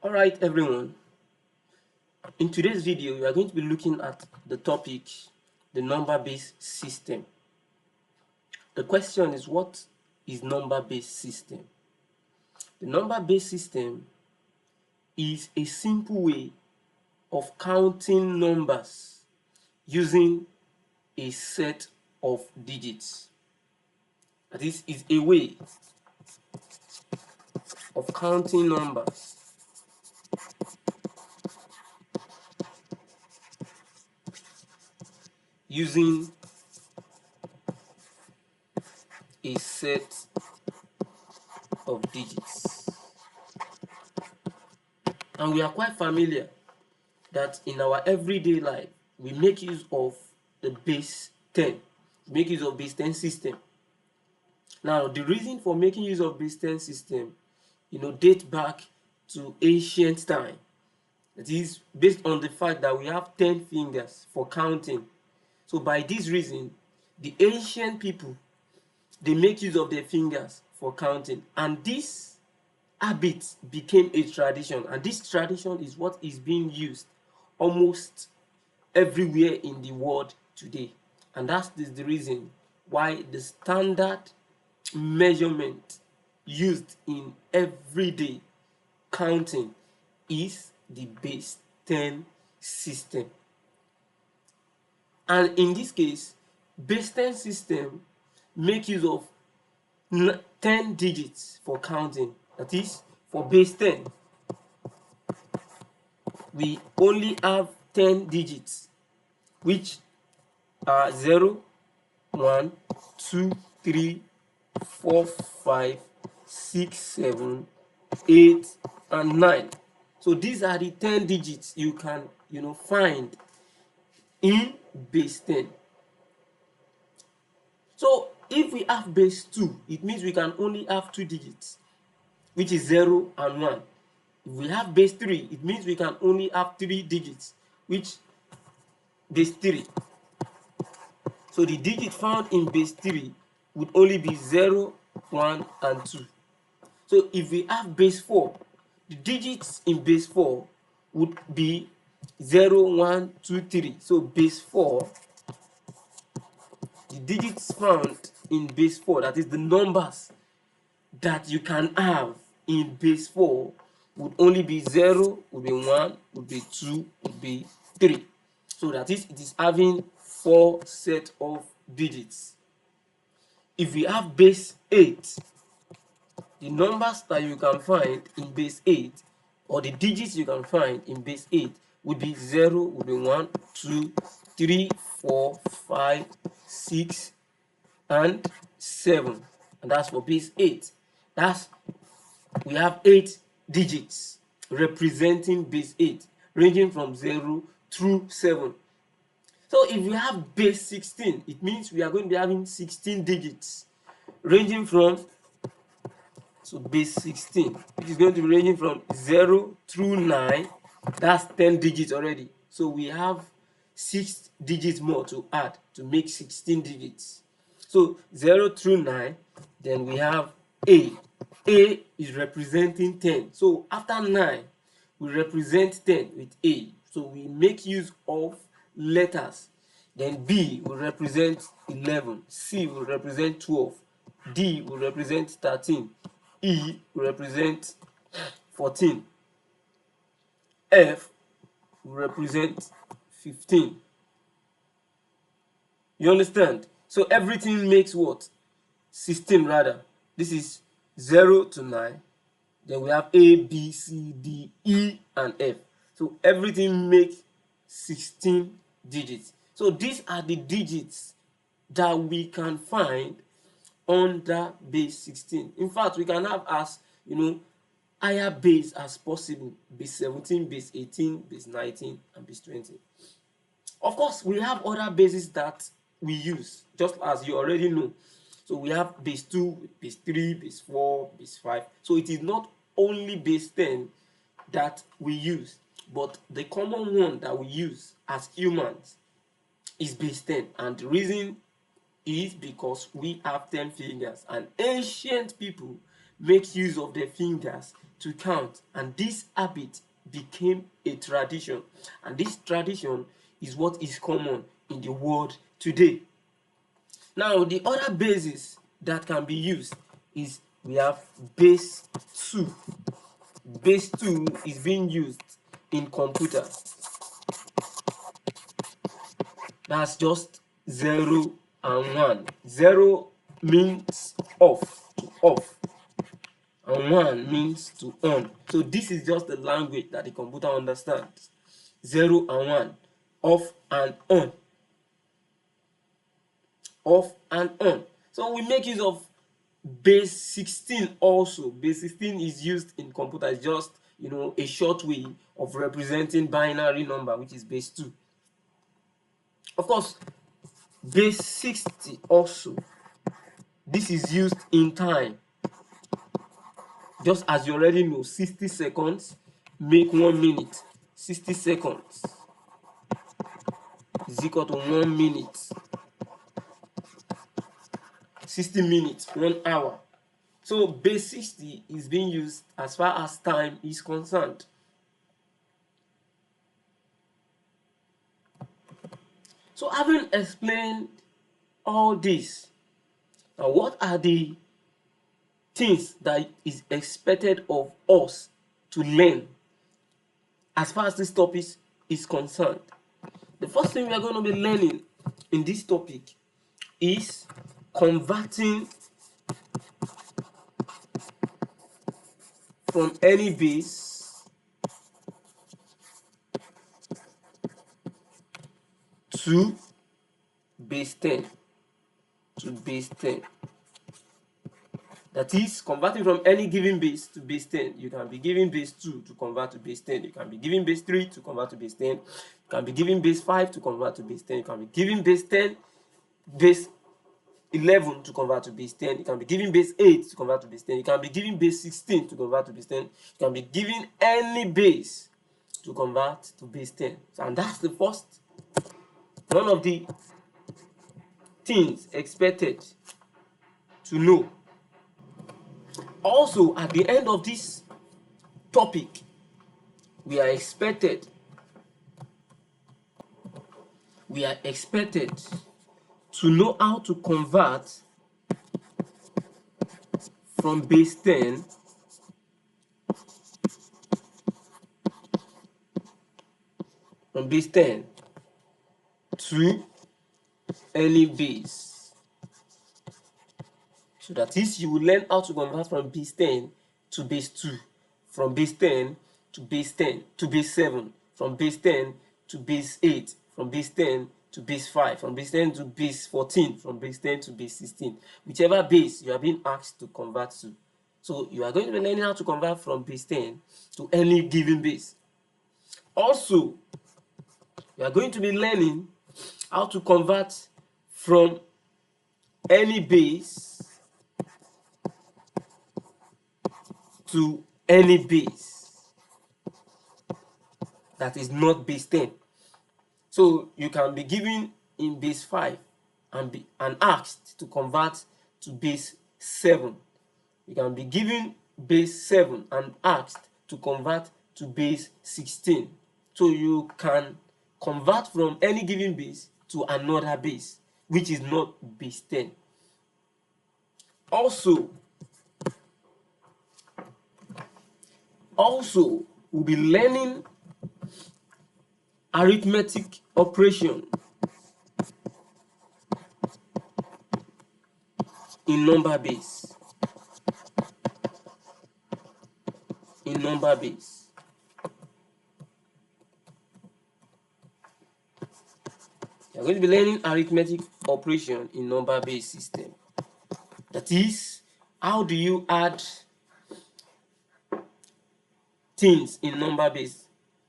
Alright everyone, in today's video we are going to be looking at the topic, the number-based system. The question is, what is number-based system? The number-based system is a simple way of counting numbers using a set of digits. This is a way of counting numbers using a set of digits. And we are quite familiar that in our everyday life we make use of the base 10, make use of base 10 system. Now the reason for making use of base 10 system, date back to ancient time. That is based on the fact that we have 10 fingers for counting. So by this reason, the ancient people, they make use of their fingers for counting, and this habit became a tradition, and this tradition is what is being used almost everywhere in the world today. And that is the reason why the standard measurement used in everyday counting is the base 10 system. And in this case, base 10 system make use of 10 digits for counting. That is, for base 10, we only have 10 digits, which are 0, 1, 2, 3, 4, 5, 6, 7, 8, and 9. So these are the 10 digits you can find in base 10. So if we have base 2, it means we can only have 2 digits, which is 0 and 1. If we have base 3, it means we can only have 3 digits, which base 3. So the digit found in base 3 would only be 0, 1, and 2. So if we have base 4, the digits in base 4 would be 0, 1, 2, 3. So base 4, the digits found in base 4, that is the numbers that you can have in base 4, would only be 0, would be 1, would be 2, would be 3. So that is, it is having 4 set of digits. If we have base 8, the numbers that you can find in base 8, or the digits you can find in base 8, would be 0, would be 1, 2, 3, 4, 5, 6, and 7. And that's for base 8. We have 8 digits representing base 8, ranging from 0 through 7. So if we have base 16, it means we are going to be having 16 digits, ranging from, so base 16, which is going to be ranging from 0 through 9. That's 10 digits already. So we have 6 digits more to add to make 16 digits. So 0 through 9, then we have A. A is representing 10. So after 9, we represent 10 with A. So we make use of letters. Then B will represent 11. C will represent 12. D will represent 13. E will represent 14. F will represent 15. You understand? So everything makes what? 16 rather. This is 0 to 9. Then we have A, B, C, D, E, and F. So everything makes 16 digits. So these are the digits that we can find under base 16. In fact, we can have as higher base as possible: base 17, base 18, base 19, and base 20. Of course, we have other bases that we use, just as you already know. So we have base 2, base 3, base 4, base 5. So it is not only base 10 that we use, but the common one that we use as humans is base 10. And the reason is because we have 10 fingers, and ancient people make use of their fingers to count, and this habit became a tradition, and this tradition is what is common in the world today. Now, the other bases that can be used is we have base 2. Base 2 is being used in computers. That's just 0 and 1. 0 means off, to off, and 1 means to on. So this is just the language that the computer understands. 0 and 1, off and on. Off and on. So we make use of base 16 also. Base 16 is used in computers, just a short way of representing binary number, which is base 2. Of course, base 60 also. This is used in time. Just as you already know, 60 seconds make 1 minute. 60 seconds is equal to 1 minute. 60 minutes, 1 hour. So base 60 is being used as far as time is concerned. So having explained all this, now what are the things that is expected of us to learn as far as this topic is concerned? The first thing we are going to be learning in this topic is converting from any base to base 10. To base 10. That is, converting from any given base to base 10. You can be given base 2 to convert to base 10. You can be given base 3 to convert to base 10. You can be given base 5 to convert to base 10. You can be given base 10, base 11 to convert to base 10. You can be given base 8 to convert to base 10. You can be given base 16 to convert to base 10. You can be given any base to convert to base 10. And that's the first one of the things expected to know. Also, at the end of this topic, we are expected to know how to convert from base 10 to any base. So that is, you will learn how to convert from base 10 to base 2, from base 10 to base 10 to base 7, from base 10 to base 8, from base 10 to base 5, from base 10 to base 14, from base 10 to base 16, whichever base you are being asked to convert to. So you are going to be learning how to convert from base 10 to any given base. Also, you are going to be learning how to convert from any base to any base that is not base 10. So you can be given in base 5 and asked to convert to base 7. You can be given base 7 and asked to convert to base 16. So you can convert from any given base to another base, which is not base 10. Also, we'll be learning arithmetic operation in number base. You're going to be learning arithmetic operation in number base system. That is, how do you add things in number base?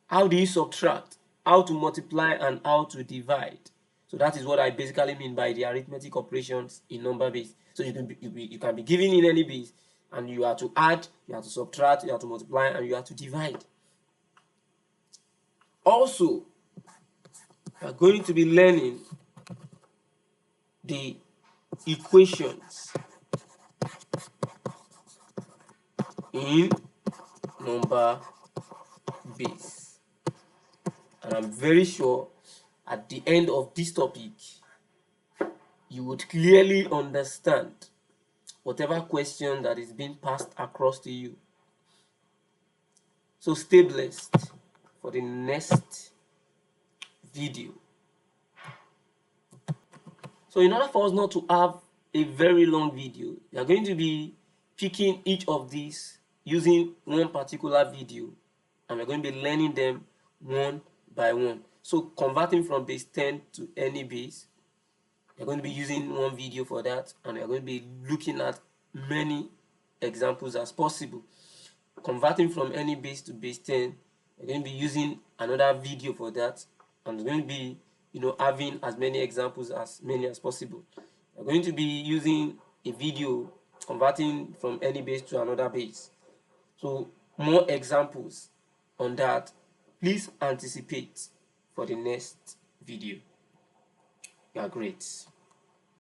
How do you subtract? How to multiply and how to divide? So that is what I basically mean by the arithmetic operations in number base. So you can be given in any base, and you have to add, you have to subtract, you have to multiply, and you have to divide. Also, you are going to be learning the equations in number base. And I'm very sure at the end of this topic, you would clearly understand whatever question that is being passed across to you. So stay blessed for the next video. So in order for us not to have a very long video, we are going to be picking each of these using one particular video, and we're going to be learning them one by one. So converting from base 10 to any base, we're going to be using one video for that, and we're going to be looking at many examples as possible. Converting from any base to base 10, we're going to be using another video for that, and we're going to be having as many examples as possible. We're going to be using a video converting from any base to another base. So more examples on that, please anticipate for the next video. You are great.